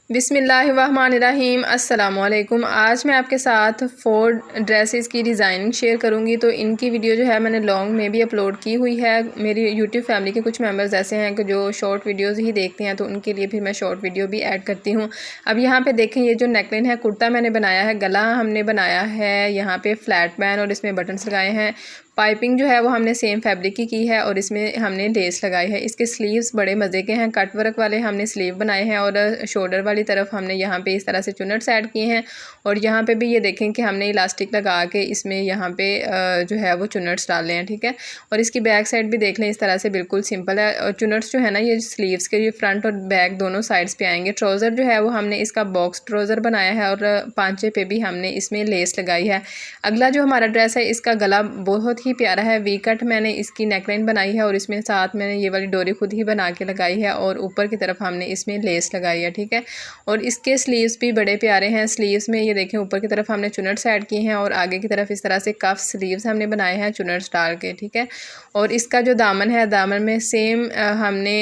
बिस्मिल्लाहिर्रहमानिर्रहीम अस्सलामुअलैकुम। आज मैं आपके साथ 4 ड्रेसेस की डिज़ाइनिंग शेयर करूंगी। तो इनकी वीडियो जो है मैंने लॉन्ग में भी अपलोड की हुई है। मेरी यूट्यूब फैमिली के कुछ मेंबर्स ऐसे हैं कि जो शॉर्ट वीडियोस ही देखते हैं, तो उनके लिए फिर मैं शॉर्ट वीडियो भी ऐड करती हूँ। अब यहाँ पे देखें, ये जो नेकलाइन है, कुर्ता मैंने बनाया है, गला हमने बनाया है यहाँ पे फ्लैट पैन और इसमें बटन्स लगाए हैं। पाइपिंग जो है वो हमने सेम फैब्रिक की है और इसमें हमने लेस लगाई है। इसके स्लीव्स बड़े मज़े के हैं, कट वर्क वाले हमने स्लीव बनाए हैं और शोल्डर वाली तरफ हमने यहाँ पे इस तरह से चुनट्स ऐड किए हैं। और यहाँ पे भी ये देखें कि हमने इलास्टिक लगा के इसमें यहाँ पे जो है वो चुनट्स डाले हैं, ठीक है। और इसकी बैक साइड भी देख लें, इस तरह से बिल्कुल सिंपल है। और चुनट्स जो है ना, ये स्लीव्स के ये फ्रंट और बैक दोनों साइड्स पे आएंगे। ट्राउज़र जो है वो हमने इसका बॉक्स ट्राउज़र बनाया है और पांचे पे भी हमने इसमें लेस लगाई है। अगला जो हमारा ड्रेस है, इसका गला बहुत ही प्यारा है, वी कट मैंने इसकी नेकलाइन बनाई है और इसमें साथ मैंने ये वाली डोरी खुद ही बना के लगाई है और ऊपर की तरफ हमने इसमें लेस लगाई है, ठीक है। और इसके स्लीव्स भी बड़े प्यारे हैं। स्लीव्स में ये देखें, ऊपर की तरफ हमने चुनट्स ऐड किए हैं और आगे की तरफ इस तरह से कफ स्लीव्स हमने बनाए हैं चुनट्स डाल के, ठीक है। और इसका जो दामन है, दामन में सेम हमने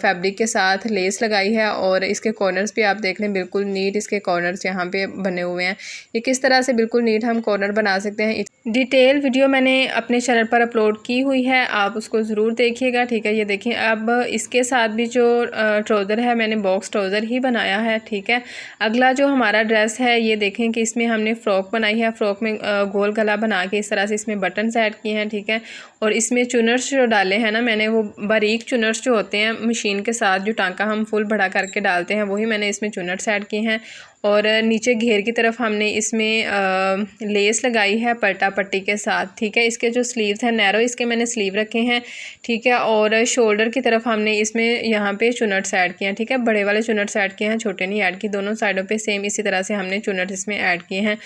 फैब्रिक के साथ लेस लगाई है और इसके कॉर्नर्स भी आप देख लें, बिल्कुल नीट इसके कॉर्नर्स यहाँ पे बने हुए हैं। ये किस तरह से बिल्कुल नीट हम कॉर्नर बना सकते हैं, डिटेल वीडियो मैंने अपने चैनल पर अपलोड की हुई है, आप उसको ज़रूर देखिएगा, ठीक है। ये देखें, अब इसके साथ भी जो ट्राउज़र है मैंने बॉक्स ट्राउज़र ही बनाया है, ठीक है। अगला जो हमारा ड्रेस है, ये देखें कि इसमें हमने फ़्रॉक बनाई है। फ़्रॉक में गोल गला बना के इस तरह से इसमें बटन्स ऐड किए हैं, ठीक है। और इसमें चुनर्स जो डाले हैं ना मैंने, वो बारीक चुनर्स जो होते हैं मशीन के साथ, जो टांका हम फुल बड़ा करके डालते हैं, वही मैंने इसमें चुनर्स ऐड किए हैं। और नीचे घेर की तरफ हमने इसमें लेस लगाई है पट्टा पट्टी के साथ, ठीक है। इसके जो स्लीव्स हैं नैरो, इसके मैंने स्लीव रखे हैं, ठीक है। और शोल्डर की तरफ हमने इसमें यहाँ पे चुनट्स ऐड किए हैं, ठीक है। बड़े वाले चुनट्स ऐड किए हैं, छोटे नहीं ऐड किए। दोनों साइडों पे सेम इसी तरह से हमने चुनट्स इसमें ऐड किए हैं।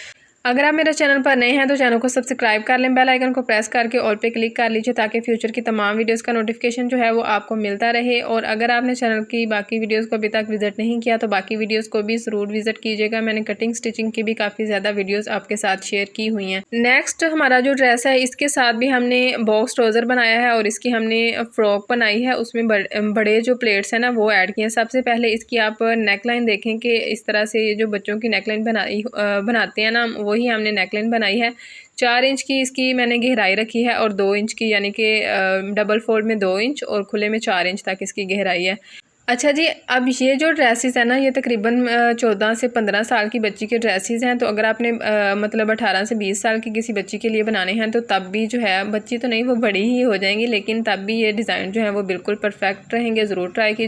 अगर आप मेरे चैनल पर नए हैं तो चैनल को सब्सक्राइब कर लें, बेल आइकन को प्रेस करके ऑल पे क्लिक कर लीजिए, ताकि फ्यूचर की तमाम वीडियोस का नोटिफिकेशन जो है वो आपको मिलता रहे। और अगर आपने चैनल की बाकी वीडियोस को अभी तक विजिट नहीं किया तो बाकी वीडियोस को भी ज़रूर विजिट कीजिएगा। मैंने कटिंग स्टिचिंग की भी काफ़ी ज़्यादा वीडियोज़ आपके साथ शेयर की हुई हैं। नेक्स्ट हमारा जो ड्रेस है, इसके साथ भी हमने बॉक्स ट्राउज़र बनाया है और इसकी हमने फ्रॉक बनाई है। उसमें बड़े जो प्लेट्स हैं ना वो ऐड किए हैं। सबसे पहले इसकी आप नेक लाइन देखें कि इस तरह से ये जो बच्चों की नेक लाइन बनाते हैं ना, वही हमने नेकलाइन बनाई है। 4 इंच की इसकी मैंने गहराई रखी है और 2 इंच की, यानी कि डबल फोल्ड में 2 इंच और खुले में 4 इंच तक इसकी गहराई है। अच्छा जी, अब ये जो ड्रेसेस है ना, ये तकरीबन 14 से 15 साल की बच्ची के ड्रेसेस हैं। तो अगर आपने मतलब 18 से 20 साल की किसी बच्ची के लिए बनाने हैं तो तब भी जो है, बच्ची तो नहीं वो बड़ी ही हो जाएंगी, लेकिन तब भी ये डिज़ाइन जो है वो बिल्कुल परफेक्ट रहेंगे। ज़रूर ट्राई कीजिए।